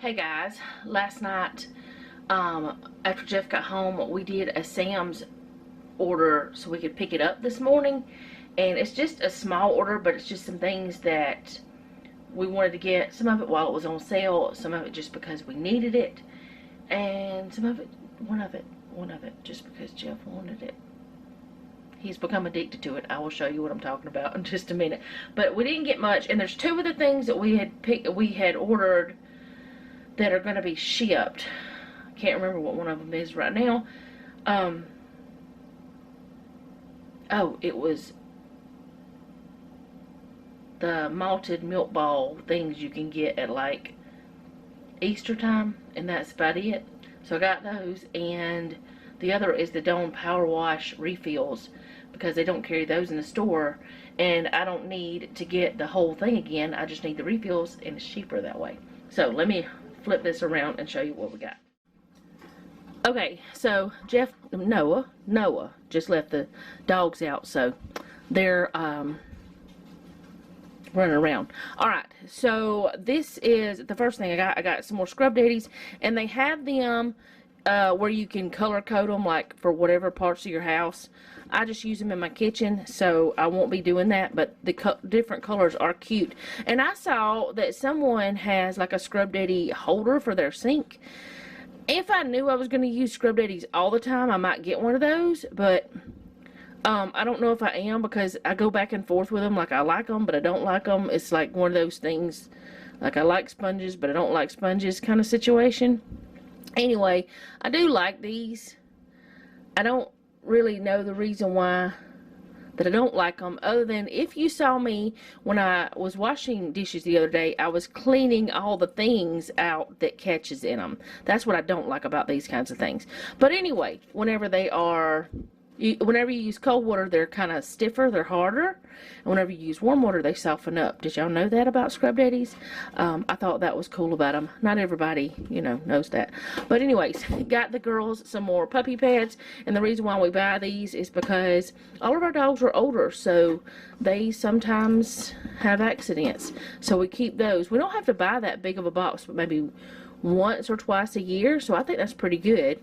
Hey guys, last night after Jeff got home, we did a Sam's order so we could pick it up this morning, and it's just a small order, but it's just some things that we wanted to get, some of it while it was on sale, some of it just because we needed it, and some of it, one of it just because Jeff wanted it. He's become addicted to it. I will show you what I'm talking about in just a minute. But we didn't get much, and there's two of the things that we had ordered that are going to be shipped. I can't remember what one of them is right now. Oh, it was the malted milk ball things you can get at like Easter time, and that's about it. So I got those, and the other is the Dawn Power Wash refills, because they don't carry those in the store, and I don't need to get the whole thing again. I just need the refills, and it's cheaper that way. So let me flip this around and show you what we got. Okay, so Noah just left the dogs out, so they're running around. Alright, so this is the first thing I got. I got some more Scrub Daddies, and they have them where you can color code them, like for whatever parts of your house. I just use them in my kitchen, so I won't be doing that, but the different colors are cute. And I saw that someone has like a Scrub Daddy holder for their sink. If I knew I was going to use Scrub Daddies all the time, I might get one of those, but I don't know if I am, because I go back and forth with them. Like, I like them, but I don't like them. It's like one of those things, like I like sponges, but I don't like sponges kind of situation. Anyway, I do like these. I don't really know the reason why that I don't like them, other than if you saw me when I was washing dishes the other day, I was cleaning all the things out that catches in them. That's what I don't like about these kinds of things. But anyway, whenever you use cold water, they're kind of stiffer, they're harder. And whenever you use warm water, they soften up. Did y'all know that about Scrub Daddies? I thought that was cool about them. Not everybody, knows that. But anyways, got the girls some more puppy pads. And the reason why we buy these is because all of our dogs are older, so they sometimes have accidents. So we keep those. We don't have to buy that big of a box, but maybe once or twice a year. So I think that's pretty good.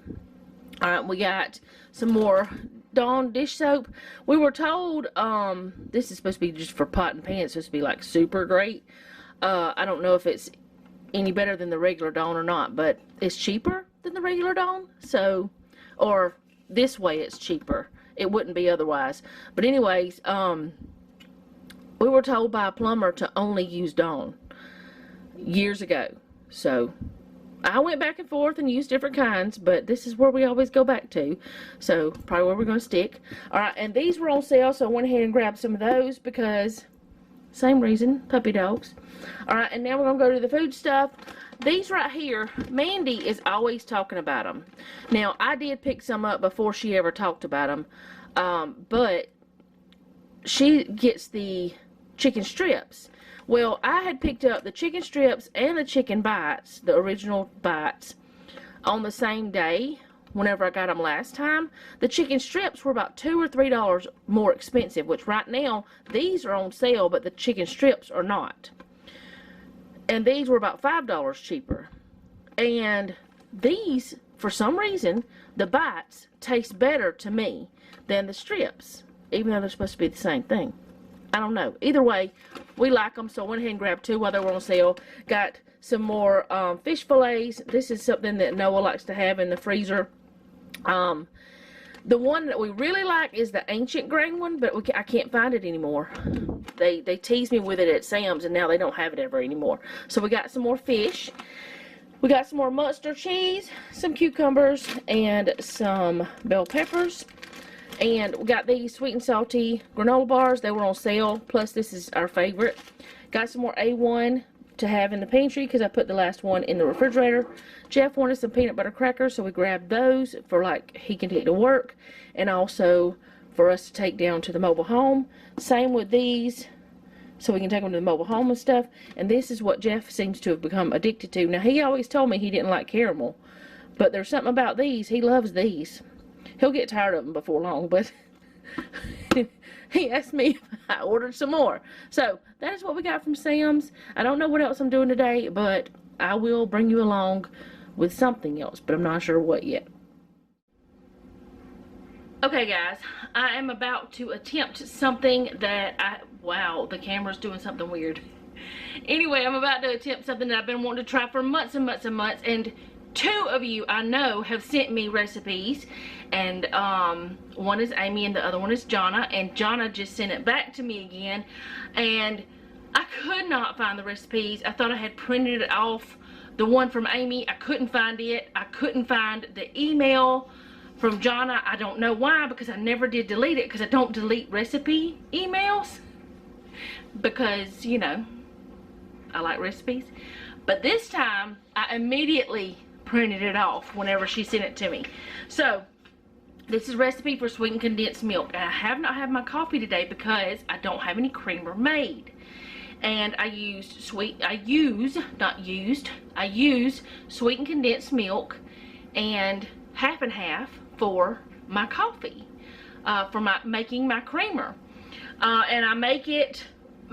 Alright, we got some more Dawn dish soap. We were told this is supposed to be just for pot and pan. It's supposed to be like super great. I don't know if it's any better than the regular Dawn or not, but it's cheaper than the regular Dawn. So, or this way it's cheaper. It wouldn't be otherwise. But anyways, we were told by a plumber to only use Dawn years ago. So I went back and forth and used different kinds, but this is where we always go back to. So, probably where we're going to stick. Alright, and these were on sale, so I went ahead and grabbed some of those because, same reason, puppy dogs. Alright, and now we're going to go to the food stuff. These right here, Mandy is always talking about them. Now, I did pick some up before she ever talked about them, but she gets the chicken strips. Well, I had picked up the chicken strips and the chicken bites, the original bites, on the same day whenever I got them last time. The chicken strips were about $2 or $3 more expensive, which right now, these are on sale, but the chicken strips are not. And these were about $5 cheaper. And these, for some reason, the bites taste better to me than the strips, even though they're supposed to be the same thing. I don't know. Either way, we like them, so I went ahead and grabbed two while they were on sale. Got some more fish fillets. This is something that Noah likes to have in the freezer. The one that we really like is the ancient grain one, but I can't find it anymore. They teased me with it at Sam's, and now they don't have it ever anymore. So we got some more fish. We got some more Munster cheese, some cucumbers, and some bell peppers. And we got these sweet and salty granola bars. They were on sale. Plus, this is our favorite. Got some more A1 to have in the pantry because I put the last one in the refrigerator. Jeff wanted some peanut butter crackers, so we grabbed those for like he can take to work, and also for us to take down to the mobile home. Same with these, so we can take them to the mobile home and stuff. And this is what Jeff seems to have become addicted to. Now, he always told me he didn't like caramel, but there's something about these. He loves these. He'll get tired of them before long, but he asked me if I ordered some more. So, that is what we got from Sam's. I don't know what else I'm doing today, but I will bring you along with something else, but I'm not sure what yet. Okay guys, I am about to attempt something that wow, the camera's doing something weird. Anyway, I'm about to attempt something that I've been wanting to try for months and months and months, and 2 of you I know have sent me recipes, and one is Amy and the other one is Jonna, and Jonna just sent it back to me again, and I could not find the recipes. I thought I had printed it off, the one from Amy. I couldn't find it. I couldn't find the email from Jonna. I don't know why, because I never did delete it, because I don't delete recipe emails, because, you know, I like recipes. But this time, I immediately printed it off whenever she sent it to me. So, this is recipe for sweetened condensed milk. And I have not had my coffee today because I don't have any creamer made. And I used sweetened condensed milk and half for my coffee, for making my creamer. And I make it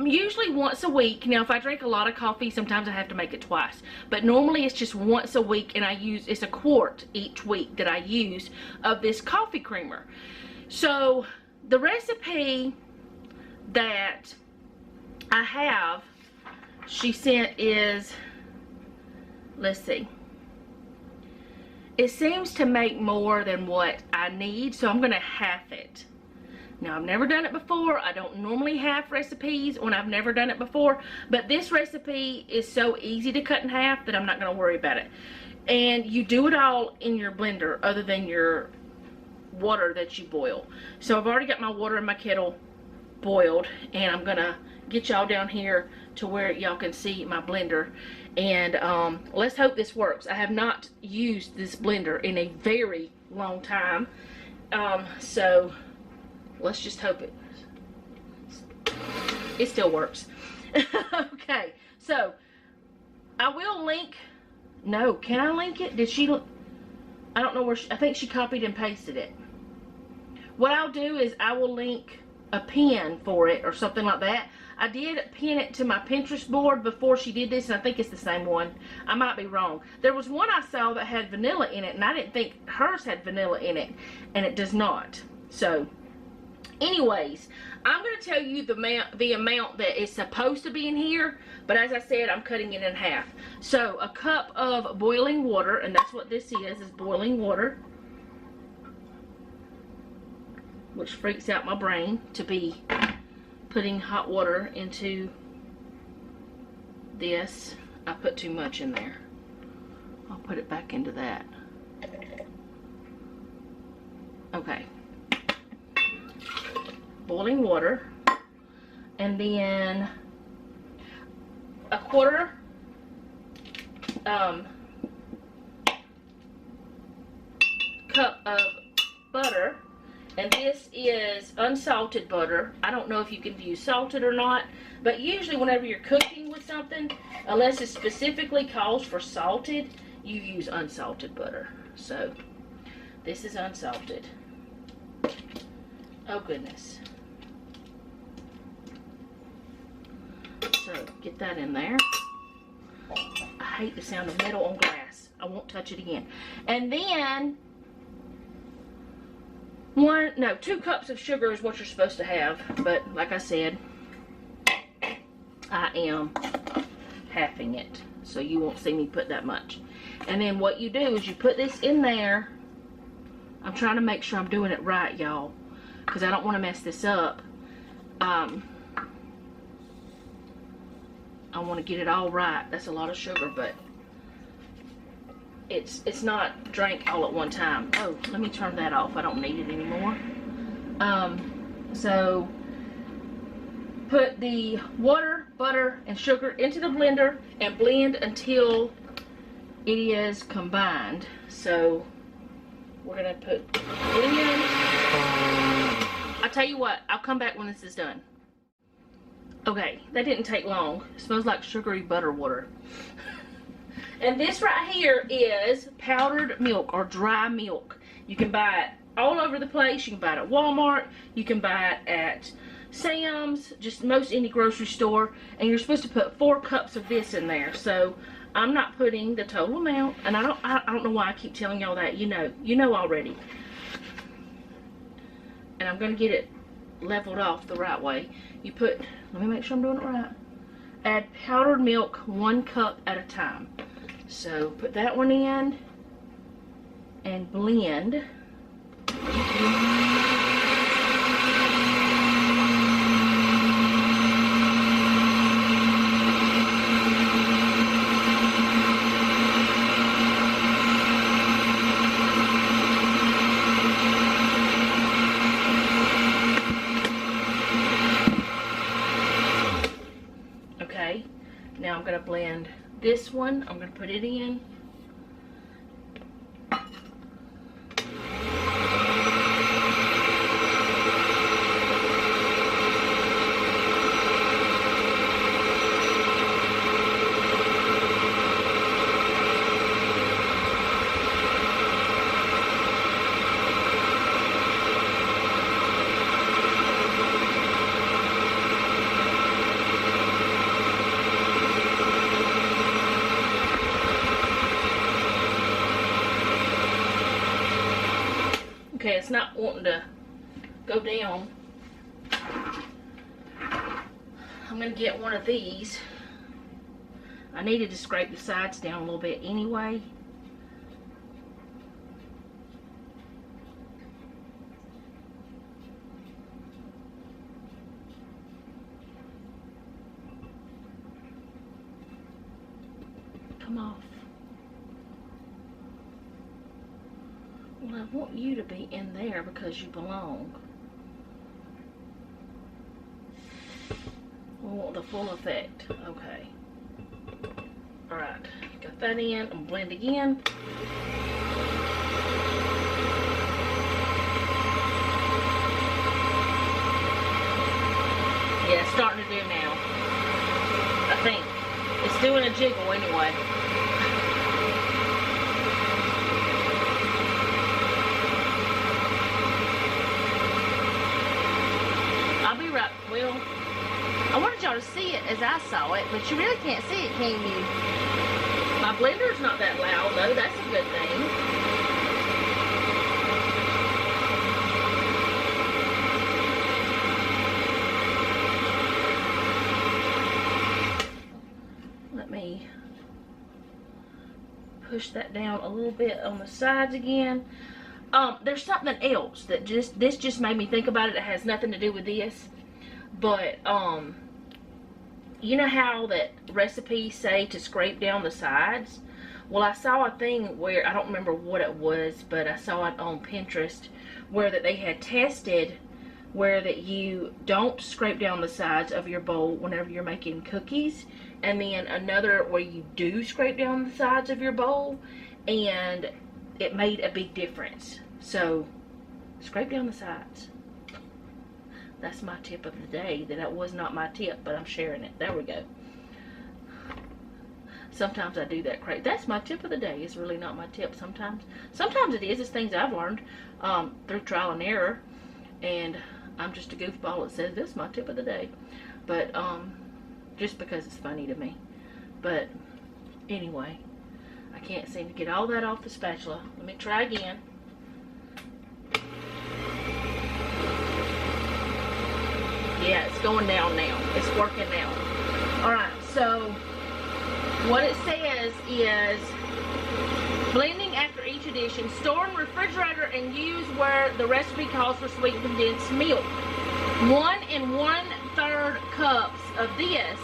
usually once a week. Now if I drink a lot of coffee, sometimes I have to make it twice, but normally it's just once a week, and it's a quart each week that I use of this coffee creamer. So the recipe that I have, she sent is, let's see, it seems to make more than what I need, so I'm gonna half it. Now, I've never done it before. I don't normally half recipes when I've never done it before, but this recipe is so easy to cut in half that I'm not gonna worry about it. And you do it all in your blender other than your water that you boil. So I've already got my water in my kettle boiled, and I'm gonna get y'all down here to where y'all can see my blender, and let's hope this works. I have not used this blender in a very long time, so let's just hope it still works. Okay, so I will link, no, can I link it? Did she, I don't know where I think she copied and pasted it. What I'll do is I will link a pin for it or something like that. I did pin it to my Pinterest board before she did this, and I think it's the same one. I might be wrong. There was one I saw that had vanilla in it, and I didn't think hers had vanilla in it, and it does not. So anyways, I'm going to tell you the amount that is supposed to be in here, but as I said, I'm cutting it in half. So a cup of boiling water, and that's what this is boiling water, which freaks out my brain to be putting hot water into this. I put too much in there. I'll put it back into that. Okay. Boiling water, and then a quarter cup of butter, and this is unsalted butter. I don't know if you can use salted or not, but usually whenever you're cooking with something, unless it specifically calls for salted, you use unsalted butter. So this is unsalted. Oh goodness. So get that in there. I hate the sound of metal on glass. I won't touch it again. And then 2 cups of sugar is what you're supposed to have, but like I said, I am halving it, so you won't see me put that much. And then what you do is you put this in there. I'm trying to make sure I'm doing it right, y'all, because I don't want to mess this up. I want to get it all right. That's a lot of sugar, but it's not drank all at one time. Oh, let me turn that off. I don't need it anymore. So put the water, butter, and sugar into the blender and blend until it is combined. So we're gonna put blend. I'll tell you what, I'll come back when this is done. Okay, that didn't take long. It smells like sugary butter water. And this right here is powdered milk or dry milk. You can buy it all over the place. You can buy it at Walmart. You can buy it at Sam's, just most any grocery store. And you're supposed to put 4 cups of this in there. So I'm not putting the total amount, and I don't know why I keep telling y'all that. You know already. And I'm going to get it leveled off the right way. You put, let me make sure I'm doing it right. Add powdered milk 1 cup at a time. So put that one in and blend. Okay, now I'm going to blend this one. I'm going to put it in. Okay, it's not wanting to go down. I'm going to get one of these. I needed to scrape the sides down a little bit anyway. Come off. Well, I want you to be in there because you belong. We want the full effect. Okay. Alright. Got that in. I'm going to blend again. Yeah, it's starting to do now. I think. It's doing a jiggle anyway. I'll be right. Well, I wanted y'all to see it as I saw it, but you really can't see it, can you? My blender's not that loud, though. That's a good thing. Let me push that down a little bit on the sides again. There's something else that this just made me think about it. It has nothing to do with this, but you know how that recipes say to scrape down the sides? Well, I saw a thing where, I don't remember what it was, but I saw it on Pinterest where that they had tested where that you don't scrape down the sides of your bowl whenever you're making cookies, and then another where you do scrape down the sides of your bowl, and it made a big difference. So scrape down the sides. That's my tip of the day. That was not my tip, but I'm sharing it. There we go. Sometimes I do that crazy. That's my tip of the day. It's really not my tip sometimes. Sometimes it is. It's things I've learned through trial and error, and I'm just a goofball that says this is my tip of the day. But just because it's funny to me. But anyway, I can't seem to get all that off the spatula. Let me try again. Yeah, it's going down now. It's working now. Alright, so what it says is blending after each addition. Store in refrigerator and use where the recipe calls for sweetened condensed milk. 1 1/3 cups of this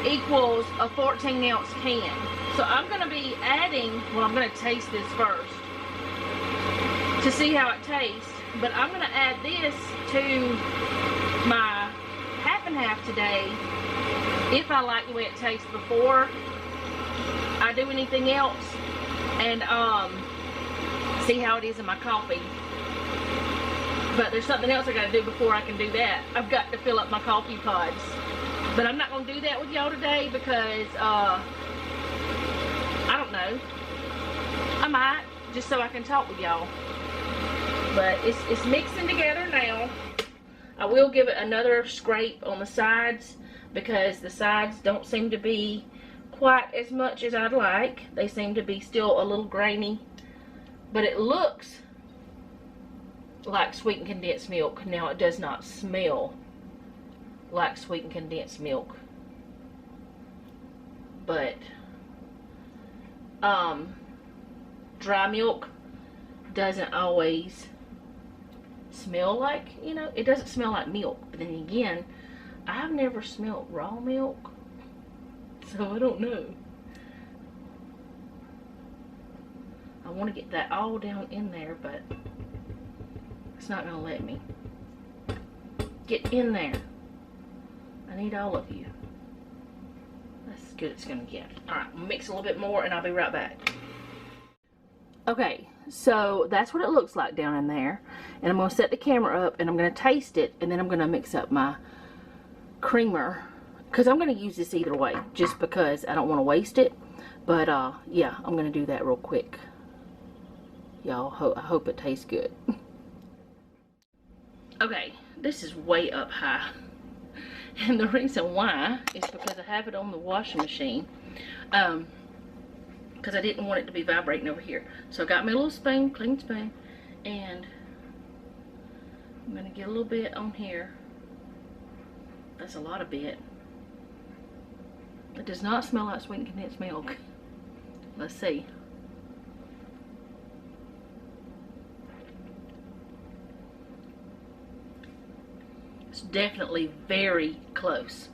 equals a 14-ounce can. So I'm going to be adding, well, I'm going to taste this first to see how it tastes. But I'm going to add this to my half and half today if I like the way it tastes before I do anything else, and see how it is in my coffee. But there's something else I got to do before I can do that. I've got to fill up my coffee pods, but I'm not going to do that with y'all today because I don't know, I might, just so I can talk with y'all. But it's mixing together now. I will give it another scrape on the sides because the sides don't seem to be quite as much as I'd like. They seem to be still a little grainy, but it looks like sweetened condensed milk. Now, it does not smell like sweetened condensed milk, but dry milk doesn't always smell like, you know, it doesn't smell like milk. But then again, I've never smelled raw milk, so I don't know. I want to get that all down in there, but it's not going to let me. Get in there. I need all of you. That's as good as it's going to get. Alright, mix a little bit more and I'll be right back. Okay, so that's what it looks like down in there. And I'm going to set the camera up and I'm going to taste it, and then I'm going to mix up my creamer, because I'm going to use this either way, just because I don't want to waste it. But yeah, I'm going to do that real quick. Y'all, I hope it tastes good. Okay, this is way up high. And the reason why is because I have it on the washing machine. Because I didn't want it to be vibrating over here. So I got me a little spoon, clean spoon, and I'm going to get a little bit on here. That's a lot of bit. It does not smell like sweetened condensed milk. Let's see. It's definitely very close.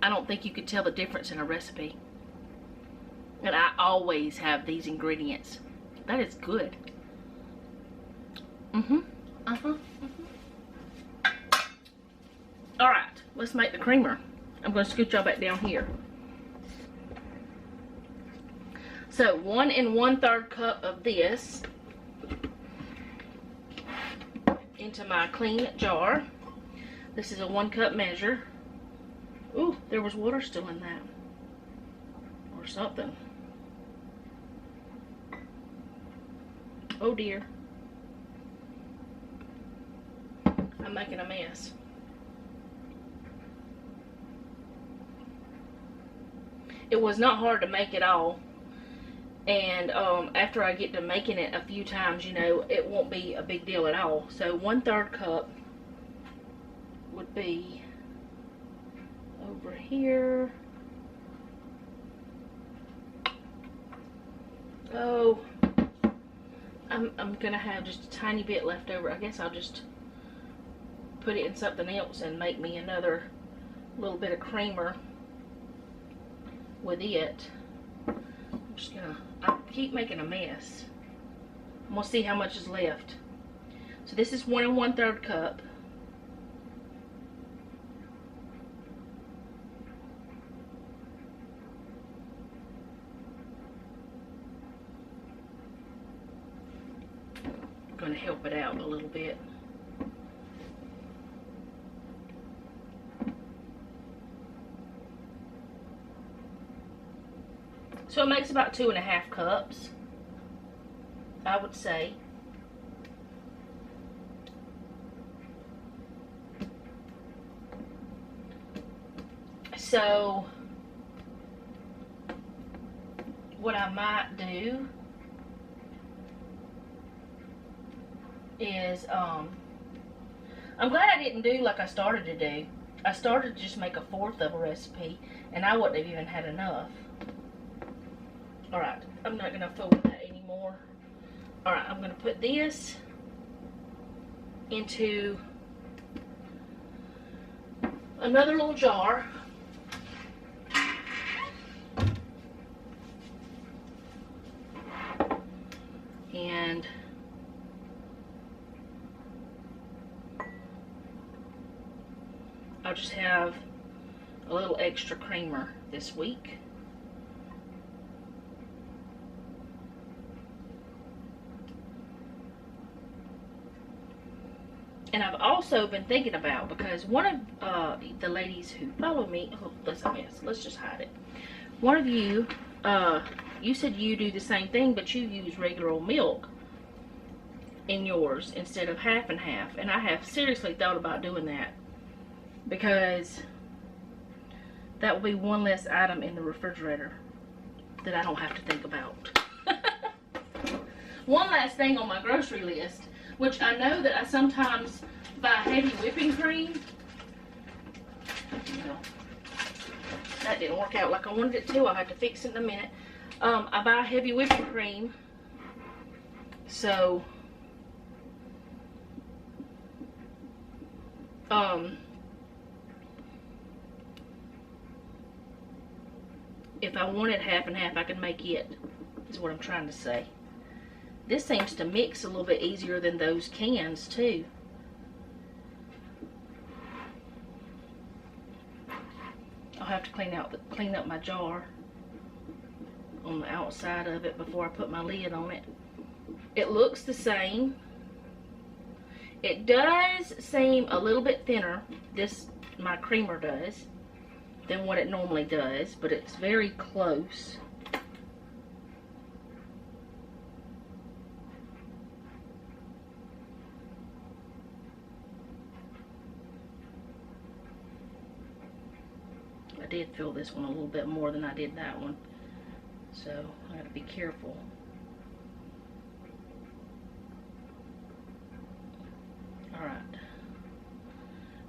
I don't think you could tell the difference in a recipe. And I always have these ingredients. That is good. Alright, let's make the creamer. I'm going to scoot y'all back down here. So 1 1/3 cup of this into my clean jar. This is a 1 cup measure. Ooh, there was water still in that. Or something. Oh dear. I'm making a mess. It was not hard to make it all. And after I get to making it a few times, you know, it won't be a big deal at all. So 1/3 cup would be over here. Oh, I'm gonna have just a tiny bit left over. I guess I'll just put it in something else and make me another little bit of creamer with it. I'm just gonna, I keep making a mess. I'm gonna see how much is left. So this is 1 1/3 cup. I'm gonna help it out a little bit. So it makes about 2 1/2 cups, I would say. So what I might do is, I'm glad I didn't do like I started to do. I started to just make 1/4 of a recipe, and I wouldn't have even had enough. Alright, I'm not going to fool with that anymore. Alright, I'm going to put this into another little jar. And I'll just have a little extra creamer this week. And I've also been thinking about, because one of the ladies who follow me, oh, that's a mess. Let's just hide it. One of you, you said you do the same thing, but you use regular old milk in yours instead of half and half. And I have seriously thought about doing that, because that will be one less item in the refrigerator that I don't have to think about. One last thing on my grocery list, which I know that I sometimes buy heavy whipping cream. Well, that didn't work out like I wanted it to. I'll have to fix it in a minute. I buy heavy whipping cream. So, if I wanted half and half, I could make it, is what I'm trying to say. This seems to mix a little bit easier than those cans too. I'll have to clean up my jar on the outside of it before I put my lid on it. It looks the same. It does seem a little bit thinner, my creamer does, than what it normally does, but it's very close. I did fill this one a little bit more than I did that one, so I gotta be careful. Alright,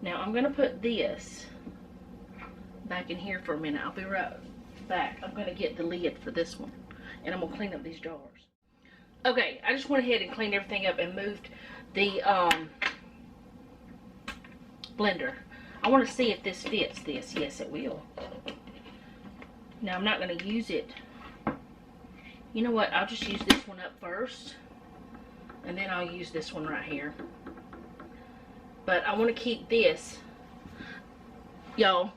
now I'm gonna put this back in here for a minute. I'll be right back. I'm gonna get the lid for this one, and I'm gonna clean up these jars. Okay, I just went ahead and cleaned everything up and moved the blender. I want to see if this fits this. Yes, it will. Now, I'm not going to use it. You know what? I'll just use this one up first, and then I'll use this one right here. But I want to keep this. Y'all,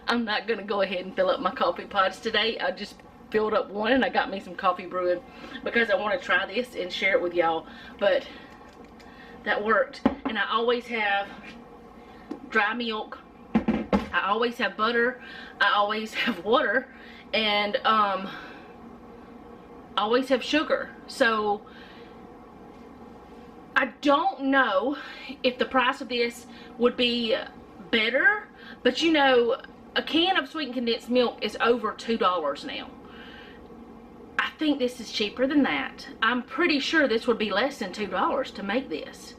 I'm not going to go ahead and fill up my coffee pots today. I just filled up one, and I got me some coffee brewing because I want to try this and share it with y'all. But that worked. And I always have dry milk, I always have butter, I always have water, and I always have sugar. So I don't know if the price of this would be better, but you know, a can of sweetened condensed milk is over $2 now. I think this is cheaper than that. I'm pretty sure this would be less than $2 to make this.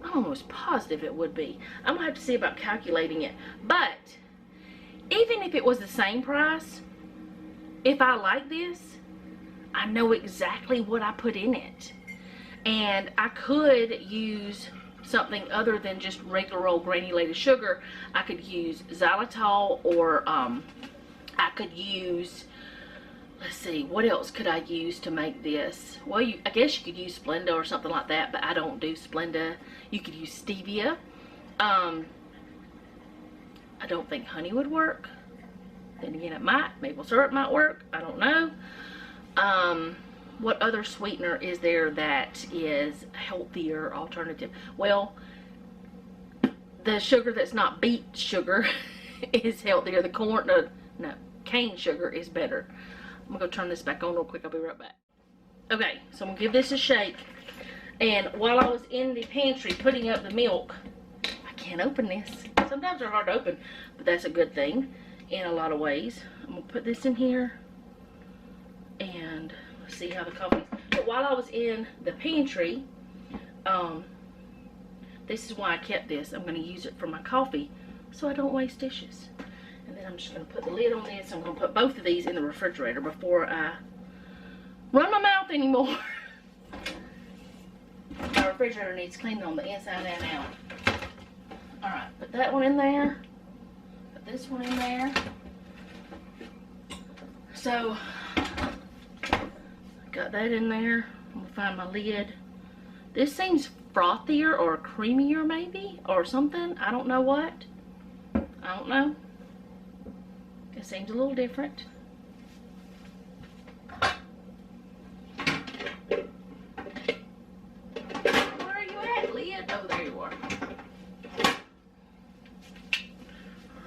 I'm almost positive it would be. I'm gonna have to see about calculating it. But even if it was the same price, if I like this, I know exactly what I put in it. And I could use something other than just regular old granulated sugar. I could use xylitol, or I could use, let's see, what else could I use to make this? Well, I guess you could use Splenda or something like that, but I don't do Splenda. You could use stevia. I don't think honey would work. Then again, it might. Maple syrup might work. I don't know. What other sweetener is there that is healthier alternative? Well, the sugar that's not beet sugar is healthier. The corn, no, cane sugar is better. I'm gonna go turn this back on real quick. I'll be right back. Okay, so I'm gonna give this a shake. And while I was in the pantry putting up the milk, I can't open this. Sometimes they're hard to open, but that's a good thing in a lot of ways. I'm gonna put this in here and see how the coffee. But while I was in the pantry, this is why I kept this. I'm gonna use it for my coffee so I don't waste dishes. And then I'm just going to put the lid on this. I'm going to put both of these in the refrigerator before I run my mouth anymore. My refrigerator needs cleaning on the inside and out. Alright, put that one in there. Put this one in there. So, got that in there. I'm going to find my lid. This seems frothier or creamier maybe, or something. I don't know what. I don't know. It seems a little different. Where are you at, lid? Oh, there you are.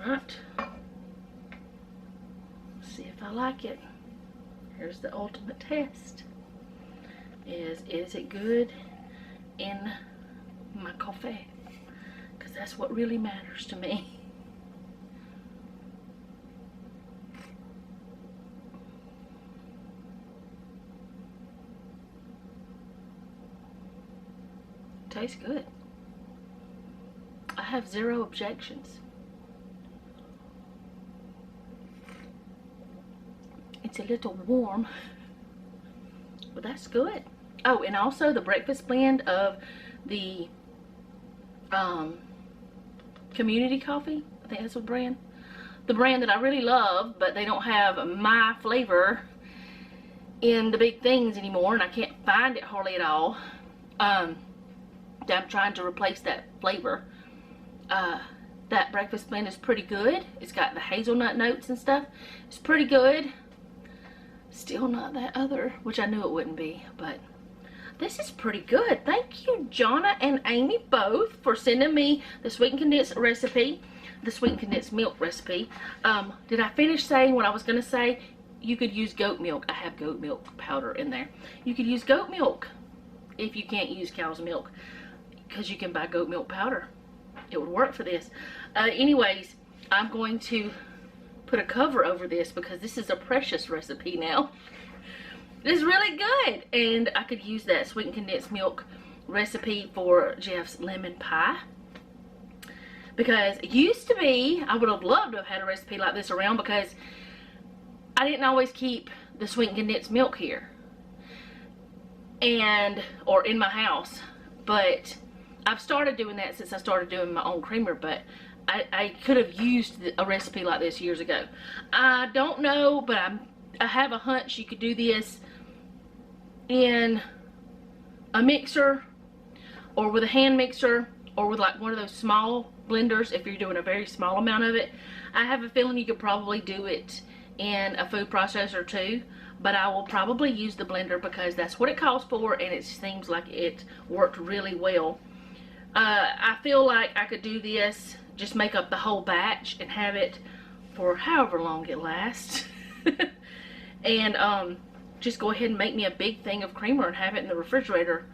Alright. See if I like it. Here's the ultimate test. Is it good in my coffee? Because that's what really matters to me. tastes good. I have zero objections. It's a little warm, but that's good. Oh, and also the breakfast blend of the Community Coffee. I think that's what brand. The brand that I really love, but they don't have my flavor in the big things anymore, and I can't find it hardly at all. I'm trying to replace that flavor. That breakfast blend is pretty good. It's got the hazelnut notes and stuff. It's pretty good. Still not that other, which I knew it wouldn't be, but this is pretty good. Thank you, Jonna and Amy, both, for sending me the sweetened condensed recipe, the sweetened condensed milk recipe. Did I finish saying what I was going to say? You could use goat milk. I have goat milk powder in there. You could use goat milk if you can't use cow's milk, because you can buy goat milk powder. It would work for this. Anyways, I'm going to put a cover over this because this is a precious recipe now. It's really good, and I could use that sweetened condensed milk recipe for Jeff's lemon pie, because it used to be, I would have loved to have had a recipe like this around, because I didn't always keep the sweetened condensed milk here or in my house, but I've started doing that since I started doing my own creamer. But I could have used a recipe like this years ago. I don't know, but I have a hunch you could do this in a mixer, or with a hand mixer, or with like one of those small blenders if you're doing a very small amount of it. I have a feeling you could probably do it in a food processor too, but I will probably use the blender because that's what it calls for, and it seems like it worked really well. I feel like I could do this, just make up the whole batch and have it for however long it lasts. And just go ahead and make me a big thing of creamer and have it in the refrigerator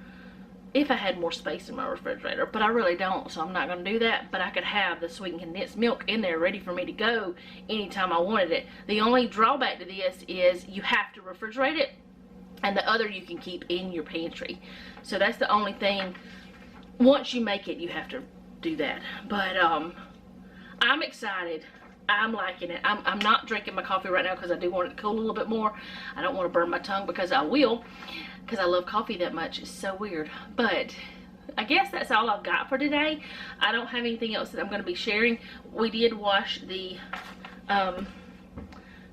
if I had more space in my refrigerator. But I really don't, so I'm not going to do that. But I could have the sweetened condensed milk in there ready for me to go anytime I wanted it. The only drawback to this is you have to refrigerate it, and the other you can keep in your pantry. So that's the only thing. Once you make it, you have to do that. But I'm excited. I'm liking it. I'm not drinking my coffee right now because I do want it to cool a little bit more. I don't want to burn my tongue, because I will, because I love coffee that much. It's so weird. But I guess that's all I've got for today. I don't have anything else that I'm going to be sharing. We did wash the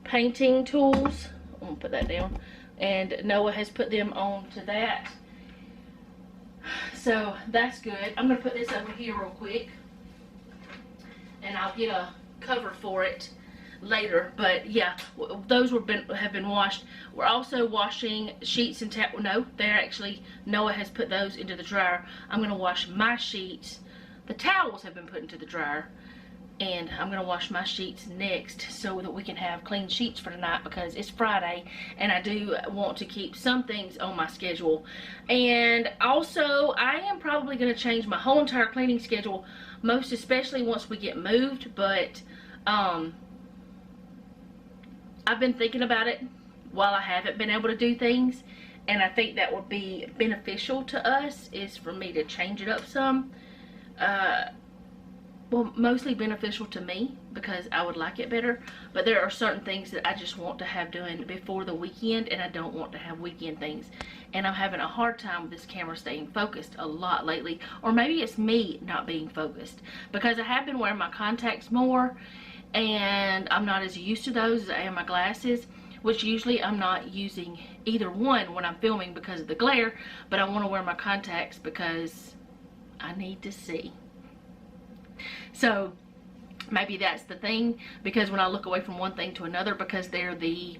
painting tools. I'm going to put that down. And Noah has put them on to that. So that's good. I'm going to put this over here real quick, and I'll get a cover for it later. But yeah, those have been washed. We're also washing sheets and towels. No, they're actually, Noah has put those into the dryer. I'm going to wash my sheets. The towels have been put into the dryer, and I'm going to wash my sheets next so that we can have clean sheets for tonight, because it's Friday and I do want to keep some things on my schedule. And also, I am probably going to change my whole entire cleaning schedule, most especially once we get moved. But I've been thinking about it while I haven't been able to do things, and I think that would be beneficial to us, is for me to change it up some. Well, mostly beneficial to me because I would like it better, but there are certain things that I just want to have done before the weekend, and I don't want to have weekend things. And I'm having a hard time with this camera staying focused a lot lately, or maybe it's me not being focused, because I have been wearing my contacts more, and I'm not as used to those as I am my glasses, which usually I'm not using either one when I'm filming because of the glare, but I want to wear my contacts because I need to see. So maybe that's the thing, because when I look away from one thing to another, because they're the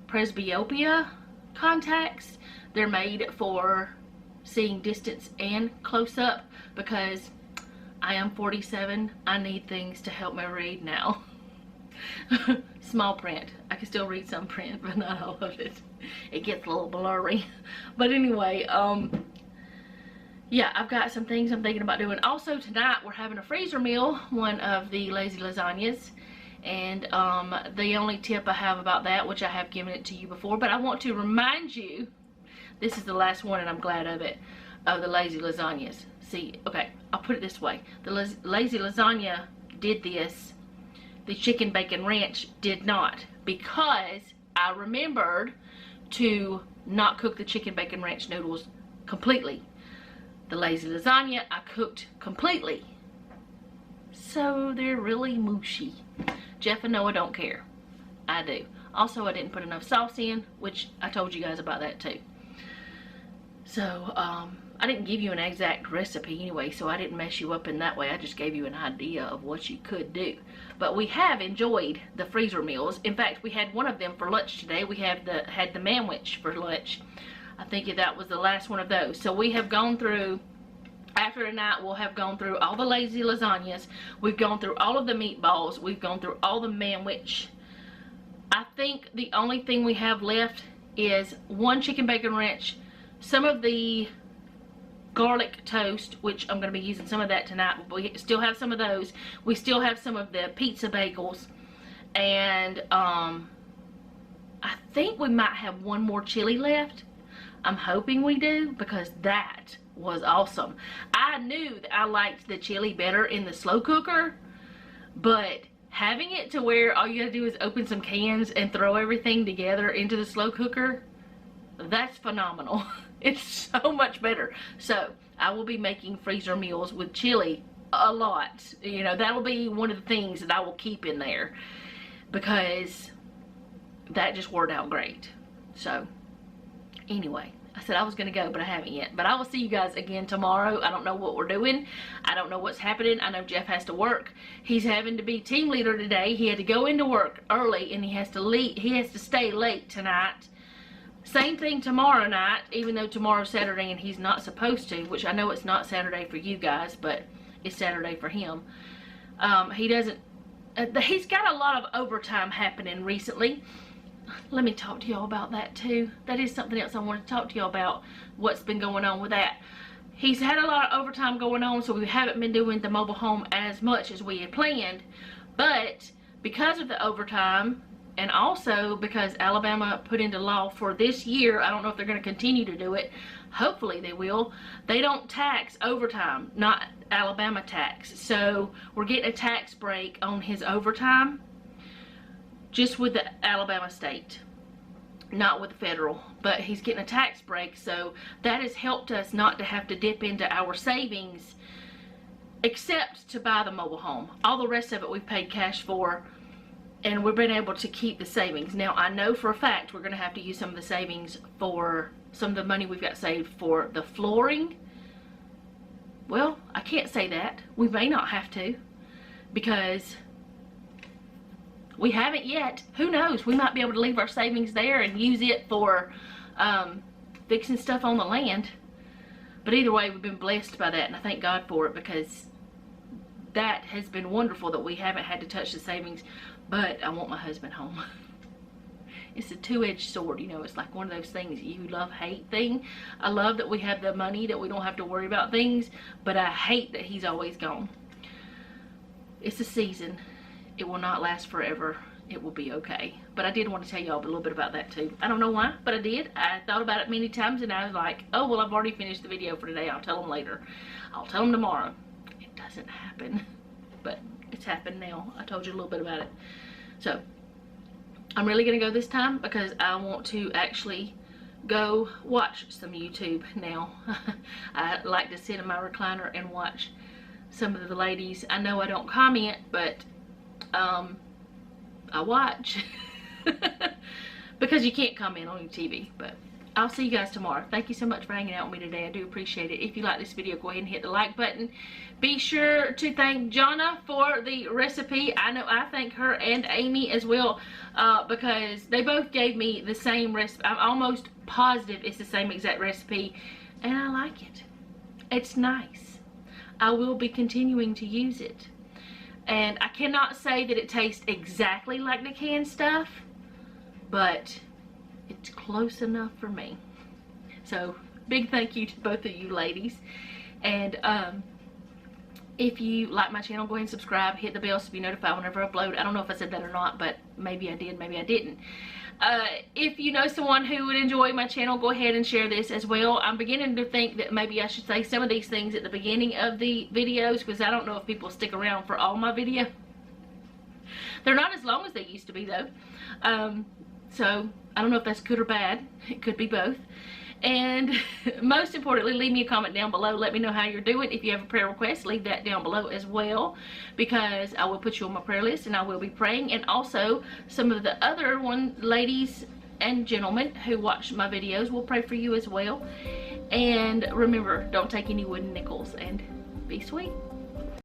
presbyopia contacts, they're made for seeing distance and close up, because I am 47. I need things to help me read now. Small print. I can still read some print, but not all of it. It gets a little blurry. But anyway, yeah, I've got some things I'm thinking about doing. Also tonight we're having a freezer meal, one of the lazy lasagnas, and the only tip I have about that, which I have given it to you before, but I want to remind you, this is the last one and I'm glad of it, of the lazy lasagnas. see, okay, I'll put it this way. The Lazy Lasagna did this. The Chicken Bacon Ranch did not, because I remembered to not cook the Chicken Bacon Ranch noodles completely. The Lazy Lasagna I cooked completely. So they're really mushy. Jeff and Noah don't care. I do. Also, I didn't put enough sauce in, which I told you guys about that too. So, I didn't give you an exact recipe anyway, so I didn't mess you up in that way. I just gave you an idea of what you could do. But we have enjoyed the freezer meals. In fact, we had one of them for lunch today. We had the manwich for lunch. I think that was the last one of those. So we have gone through, after tonight, we'll have gone through all the Lazy Lasagnas. We've gone through all of the meatballs. We've gone through all the manwich. I think the only thing we have left is one Chicken Bacon Ranch, some of the garlic toast, which I'm going to be using some of that tonight, but we still have some of those. We still have some of the pizza bagels, and I think we might have one more chili left. I'm hoping we do, because that was awesome. I knew that I liked the chili better in the slow cooker, but having it to where all you gotta do is open some cans and throw everything together into the slow cooker, that's phenomenal. It's so much better. So I will be making freezer meals with chili a lot. You know, that'll be one of the things that I will keep in there, because that just worked out great. So anyway, I said I was going to go, but I haven't yet. But I will see you guys again tomorrow. I don't know what we're doing. I don't know what's happening. I know Jeff has to work. He's having to be team leader today. He had to go into work early, and he has to stay late tonight. Same thing tomorrow night, even though tomorrow's Saturday and he's not supposed to, which I know it's not Saturday for you guys, but it's Saturday for him. He's got a lot of overtime happening recently. Let me talk to y'all about that too. That is something else I want to talk to y'all about, what's been going on with that. He's had a lot of overtime going on, so we haven't been doing the mobile home as much as we had planned. But because of the overtime, and also because Alabama put into law for this year, I don't know if they're going to continue to do it. Hopefully they will. They don't tax overtime, not Alabama tax. So we're getting a tax break on his overtime, just with the Alabama state, not with the federal. But he's getting a tax break, so that has helped us not to have to dip into our savings, except to buy the mobile home. All the rest of it we've paid cash for, and we've been able to keep the savings. Now, I know for a fact we're going to have to use some of the savings for some of the money we've got saved for the flooring. Well, I can't say that. We may not have to, because we haven't yet. Who knows? We might be able to leave our savings there and use it for fixing stuff on the land. But either way, we've been blessed by that, and I thank God for it, because that has been wonderful that we haven't had to touch the savings. But I want my husband home. It's a two-edged sword, you know. It's like one of those things, you love-hate thing. I love that we have the money, that we don't have to worry about things, but I hate that he's always gone. It's a season. It will not last forever. It will be okay. But I did want to tell y'all a little bit about that too. I don't know why, but I did. I thought about it many times, and I was like, oh, well, I've already finished the video for today. I'll tell them later. I'll tell them tomorrow. It doesn't happen, but it's happened now. I told you a little bit about it. So I'm really gonna go this time, because I want to actually go watch some YouTube now. I like to sit in my recliner and watch some of the ladies. I know I don't comment, but I watch. Because you can't comment on your TV. But I'll see you guys tomorrow. Thank you so much for hanging out with me today. I do appreciate it. If you like this video, go ahead and hit the like button. Be sure to thank Jonna for the recipe. I know I thank her and Amy as well, because they both gave me the same recipe. I'm almost positive it's the same exact recipe, and I like it. It's nice. I will be continuing to use it. And I cannot say that it tastes exactly like the canned stuff, but it's close enough for me. So big thank you to both of you ladies. And If you like my channel, go ahead and subscribe. Hit the bell so you be notified whenever I upload. I don't know if I said that or not, but maybe I did, maybe I didn't. If you know someone who would enjoy my channel, go ahead and share this as well. I'm beginning to think that maybe I should say some of these things at the beginning of the videos, because I don't know if people stick around for all my videos. They're not as long as they used to be, though. So I don't know if that's good or bad. It could be both. And most importantly, leave me a comment down below. Let me know how you're doing. If you have a prayer request, leave that down below as well, because I will put you on my prayer list and I will be praying. And also, some of the other ladies and gentlemen who watch my videos will pray for you as well. And remember, don't take any wooden nickels, and be sweet.